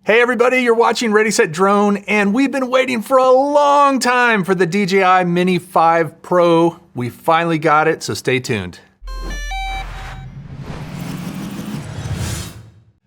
Hey everybody, you're watching Ready Set Drone, and we've been waiting for a long time for the DJI Mini 5 Pro. We finally got it, so stay tuned.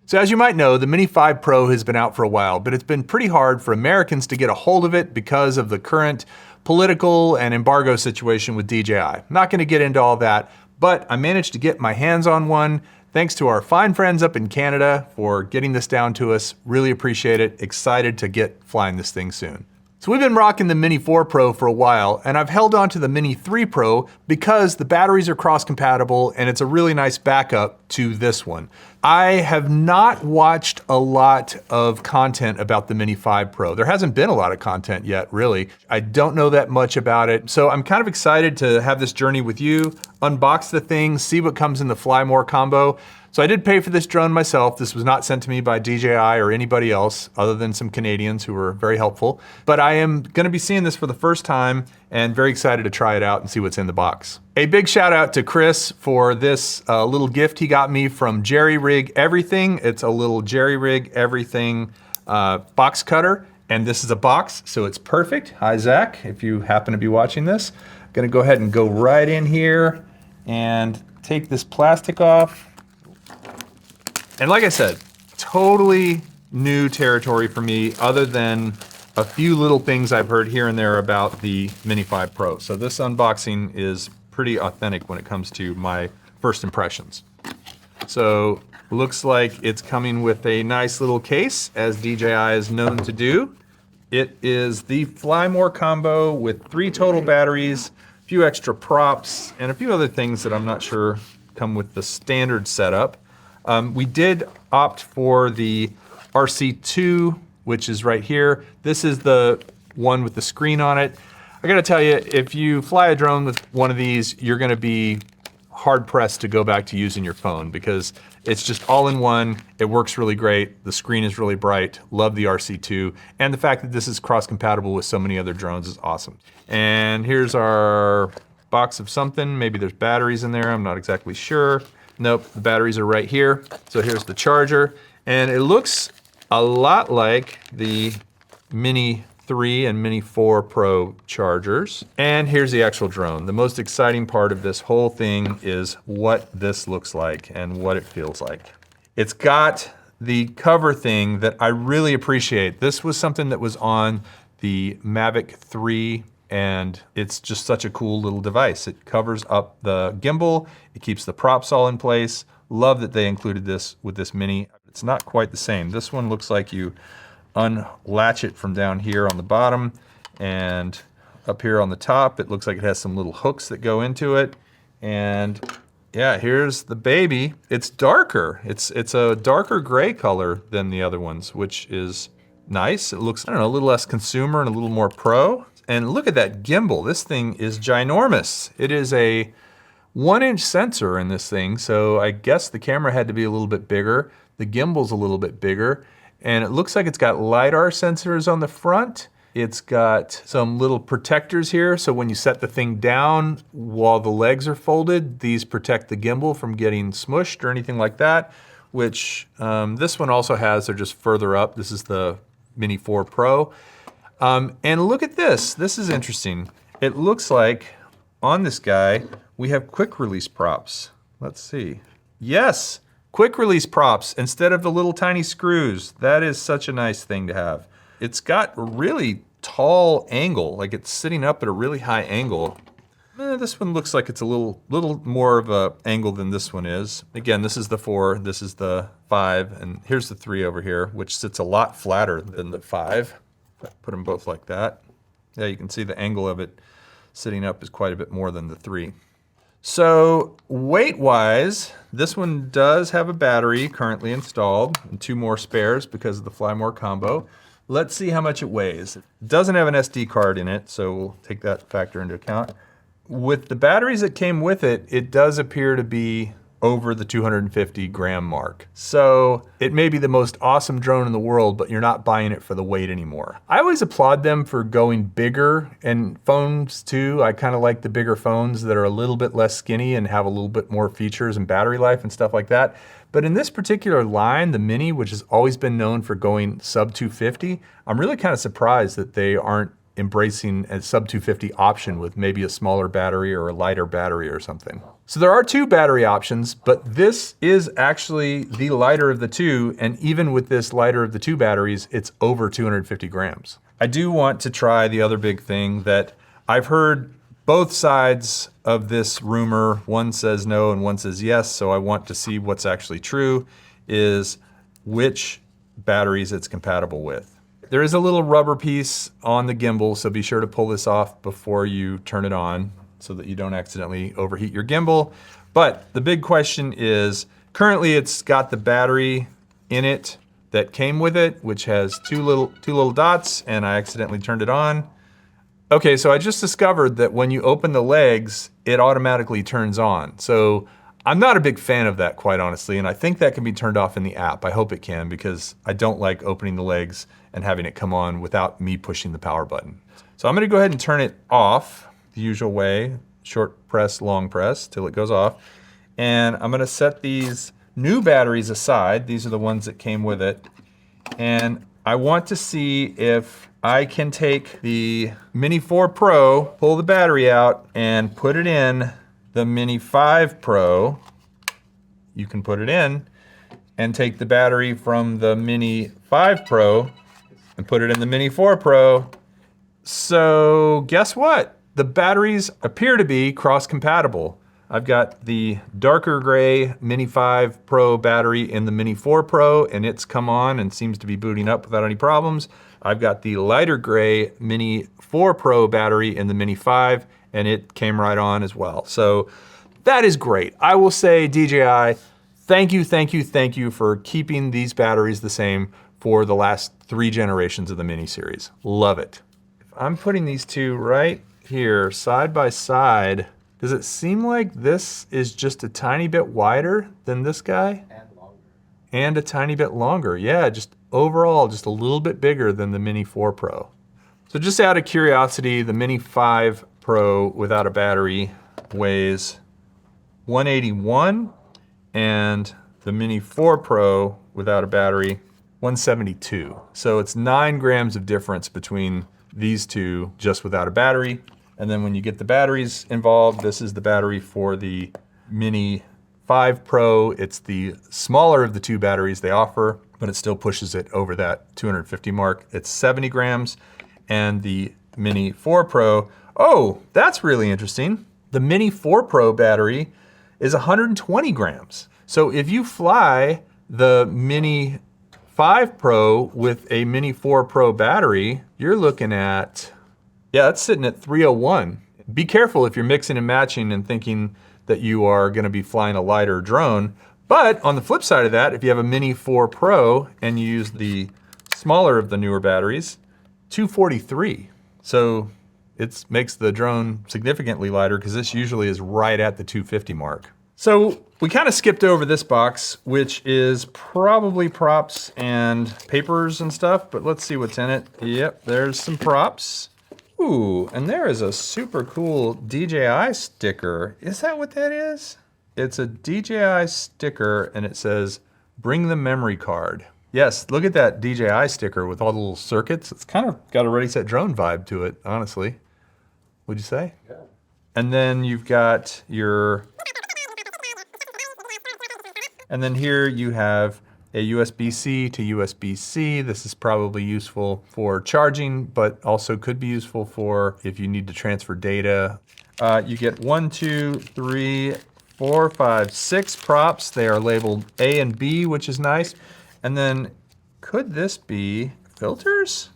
So as you might know, the Mini 5 Pro has been out for a while, but it's been pretty hard for Americans to get a hold of it because of the current political and embargo situation with DJI. I'm not gonna get into all that, but I managed to get my hands on one. Thanks to our fine friends up in Canada for getting this down to us. Really appreciate it. Excited to get flying this thing soon. So we've been rocking the Mini 4 Pro for a while, and I've held on to the Mini 3 Pro because the batteries are cross-compatible and it's a really nice backup to this one. I have not watched a lot of content about the Mini 5 Pro. There hasn't been a lot of content yet, really. I don't know that much about it, so I'm kind of excited to have this journey with you, unbox the thing, see what comes in the Fly More combo. So I did pay for this drone myself. This was not sent to me by DJI or anybody else other than some Canadians who were very helpful. But I am gonna be seeing this for the first time and very excited to try it out and see what's in the box. A big shout out to Chris for this little gift he got me from Jerry Rig Everything. It's a little Jerry Rig Everything box cutter, and this is a box, so it's perfect. Hi Zach, if you happen to be watching this. I'm gonna go ahead and go right in here and take this plastic off. And like I said, totally new territory for me other than a few little things I've heard here and there about the Mini 5 Pro. So this unboxing is pretty authentic when it comes to my first impressions. So looks like it's coming with a nice little case, as DJI is known to do. It is the Fly More combo with 3 total batteries, a few extra props, and a few other things that I'm not sure come with the standard setup. We did opt for the RC2, which is right here. This is the one with the screen on it. I gotta tell you, if you fly a drone with one of these, you're gonna be hard pressed to go back to using your phone because it's just all in one. It works really great. The screen is really bright. Love the RC2. And the fact that this is cross-compatible with so many other drones is awesome. And here's our box of something. Maybe there's batteries in there. I'm not exactly sure. Nope, the batteries are right here. So here's the charger. And it looks a lot like the Mini 3 and Mini 4 Pro chargers. And here's the actual drone. The most exciting part of this whole thing is what this looks like and what it feels like. It's got the cover thing that I really appreciate. This was something that was on the Mavic 3, and it's just such a cool little device. It covers up the gimbal, it keeps the props all in place. Love that they included this with this Mini. It's not quite the same. This one looks like you unlatch it from down here on the bottom, and up here on the top, it looks like it has some little hooks that go into it. And yeah, here's the baby. It's darker. It's a darker gray color than the other ones, which is nice. It looks, I don't know, a little less consumer and a little more pro. And look at that gimbal. This thing is ginormous. It is a 1-inch sensor in this thing, so I guess the camera had to be a little bit bigger. The gimbal's a little bit bigger, and it looks like it's got LiDAR sensors on the front. It's got some little protectors here, so when you set the thing down while the legs are folded, these protect the gimbal from getting smushed or anything like that, which this one also has. They're just further up. This is the Mini 4 Pro. And look at this. This is interesting. It looks like on this guy, we have quick release props. Let's see. Yes, quick release props instead of the little tiny screws. That is such a nice thing to have. It's got a really tall angle, like it's sitting up at a really high angle. This one looks like it's a little more of a angle than this one is. Again, this is the 4, this is the 5, and here's the 3 over here, which sits a lot flatter than the 5. Put them both like that. Yeah, you can see the angle of it sitting up is quite a bit more than the 3. So weight-wise, this one does have a battery currently installed and 2 more spares because of the Fly More combo. Let's see how much it weighs. It doesn't have an SD card in it, so we'll take that factor into account. With the batteries that came with it, it does appear to be over the 250 gram mark. So it may be the most awesome drone in the world, but you're not buying it for the weight anymore. I always applaud them for going bigger, and phones too. I kind of like the bigger phones that are a little bit less skinny and have a little bit more features and battery life and stuff like that. But in this particular line, the Mini, which has always been known for going sub 250, I'm really kind of surprised that they aren't embracing a sub 250 option with maybe a smaller battery or a lighter battery or something. So there are two battery options, but this is actually the lighter of the two, and even with this lighter of the two batteries, it's over 250 grams. I do want to try the other big thing that I've heard both sides of this rumor. One says no and one says yes, so I want to see what's actually true, is which batteries it's compatible with. There is a little rubber piece on the gimbal, so be sure to pull this off before you turn it on so that you don't accidentally overheat your gimbal. But the big question is, currently it's got the battery in it that came with it, which has two little dots, and I accidentally turned it on. Okay, so I just discovered that when you open the legs, it automatically turns on. So I'm not a big fan of that, quite honestly, and I think that can be turned off in the app. I hope it can, because I don't like opening the legs and having it come on without me pushing the power button. So I'm gonna go ahead and turn it off the usual way, short press, long press, till it goes off. And I'm gonna set these new batteries aside. These are the ones that came with it. And I want to see if I can take the Mini 4 Pro, pull the battery out, and put it in the Mini 5 Pro. You can put it in, and take the battery from the Mini 5 Pro and put it in the Mini 4 Pro. So guess what? The batteries appear to be cross-compatible. I've got the darker gray Mini 5 Pro battery in the Mini 4 Pro, and it's come on and seems to be booting up without any problems. I've got the lighter gray Mini 4 Pro battery in the Mini 5, and it came right on as well. So that is great. I will say, DJI, thank you for keeping these batteries the same for the last 3 generations of the Mini series. Love it. If I'm putting these two right here, side by side, does it seem like this is just a tiny bit wider than this guy? And longer. And a tiny bit longer. Yeah, just overall, just a little bit bigger than the Mini 4 Pro. So just out of curiosity, the Mini 5 Pro without a battery weighs 181, and the Mini 4 Pro without a battery, 172. So it's 9 grams of difference between these two just without a battery. And then when you get the batteries involved, this is the battery for the Mini 5 Pro. It's the smaller of the two batteries they offer, but it still pushes it over that 250 mark. It's 70 grams. And the Mini 4 Pro, oh, that's really interesting. The Mini 4 Pro battery is 120 grams. So if you fly the Mini 5 Pro with a Mini 4 Pro battery, you're looking at, yeah, that's sitting at 301. Be careful if you're mixing and matching and thinking that you are gonna be flying a lighter drone. But on the flip side of that, if you have a Mini 4 Pro and you use the smaller of the newer batteries, 243. So it makes the drone significantly lighter, because this usually is right at the 250 mark. So we kind of skipped over this box, which is probably props and papers and stuff, but let's see what's in it. Yep, there's some props. Ooh, and there is a super cool DJI sticker. Is that what that is? It's a DJI sticker, and it says, "Bring the memory card." Yes, look at that DJI sticker with all the little circuits. It's kind of got a Ready Set Drone vibe to it, honestly. Would you say? Yeah. And then you've got your, and then here you have a USB-C to USB-C. This is probably useful for charging, but also could be useful for if you need to transfer data. You get 1, 2, 3, 4, 5, 6 props. They are labeled A and B, which is nice. And then, could this be filters?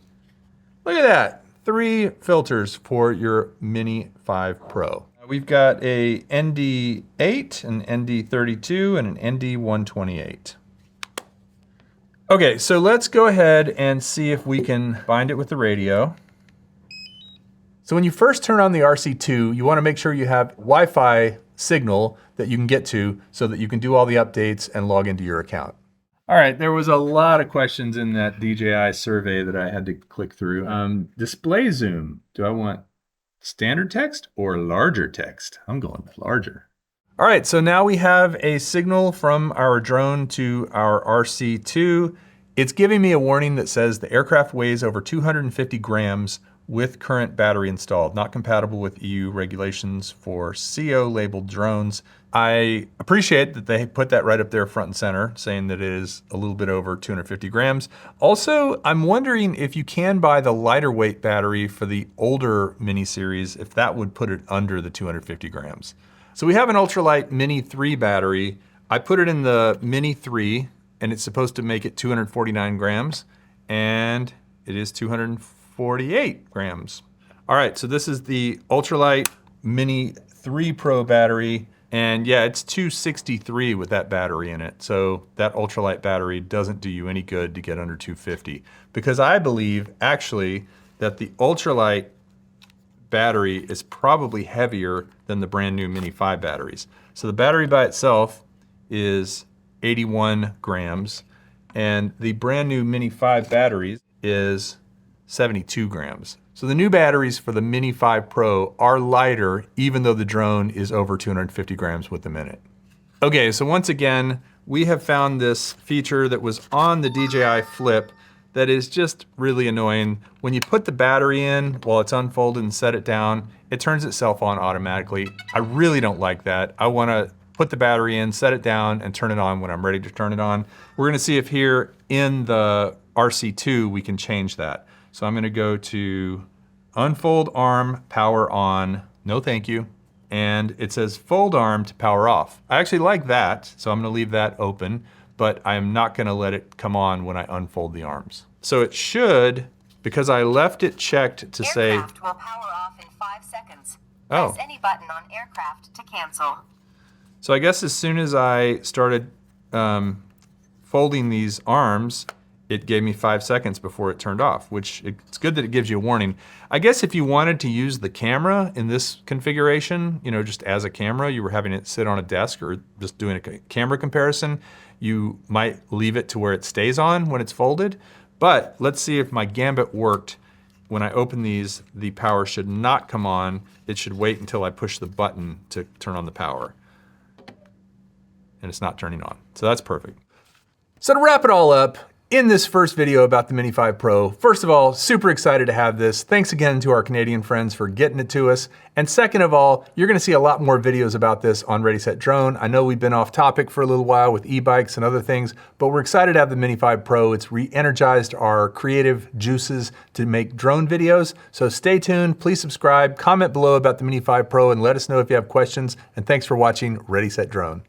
Look at that, 3 filters for your Mini 5 Pro. We've got a ND8, an ND32, and an ND128. Okay, so let's go ahead and see if we can bind it with the radio. So when you first turn on the RC2, you want to make sure you have Wi-Fi signal that you can get to so that you can do all the updates and log into your account. All right, there was a lot of questions in that DJI survey that I had to click through. Display zoom, do I want standard text or larger text? I'm going with larger. All right, so now we have a signal from our drone to our RC2. It's giving me a warning that says the aircraft weighs over 250 grams with current battery installed, not compatible with EU regulations for CO labeled drones. I appreciate that they put that right up there front and center, saying that it is a little bit over 250 grams. Also, I'm wondering if you can buy the lighter weight battery for the older mini series, if that would put it under the 250 grams. So we have an ultralight Mini 3 battery. I put it in the Mini 3, and it's supposed to make it 249 grams, and it is 248 grams. All right, so this is the ultralight Mini 3 Pro battery, and yeah, it's 263 with that battery in it. So that ultralight battery doesn't do you any good to get under 250, because I believe actually that the ultralight battery is probably heavier than the brand new Mini 5 batteries. So the battery by itself is 81 grams, and the brand new Mini 5 batteries is 72 grams. So the new batteries for the Mini 5 Pro are lighter, even though the drone is over 250 grams with them in it. Okay, so once again, we have found this feature that was on the DJI Flip that is just really annoying. When you put the battery in while it's unfolded and set it down, it turns itself on automatically. I really don't like that. I wanna put the battery in, set it down, and turn it on when I'm ready to turn it on. We're gonna see if here in the RC2 we can change that. So I'm gonna go to unfold arm, power on, no thank you. And it says fold arm to power off. I actually like that, so I'm gonna leave that open, but I'm not gonna let it come on when I unfold the arms. So it should, because I left it checked to say— Aircraft will power off in 5 seconds. Oh. Press any button on aircraft to cancel. So I guess as soon as I started folding these arms, it gave me 5 seconds before it turned off, which it's good that it gives you a warning. I guess if you wanted to use the camera in this configuration, you know, just as a camera, you were having it sit on a desk or just doing a camera comparison, you might leave it to where it stays on when it's folded. But let's see if my gambit worked. When I open these, the power should not come on. It should wait until I push the button to turn on the power. And it's not turning on, so that's perfect. So to wrap it all up, in this first video about the Mini 5 Pro, first of all, super excited to have this. Thanks again to our Canadian friends for getting it to us. And second of all, you're gonna see a lot more videos about this on Ready Set Drone. I know we've been off topic for a little while with e-bikes and other things, but we're excited to have the Mini 5 Pro. It's re-energized our creative juices to make drone videos. So stay tuned, please subscribe, comment below about the Mini 5 Pro, and let us know if you have questions. And thanks for watching Ready Set Drone.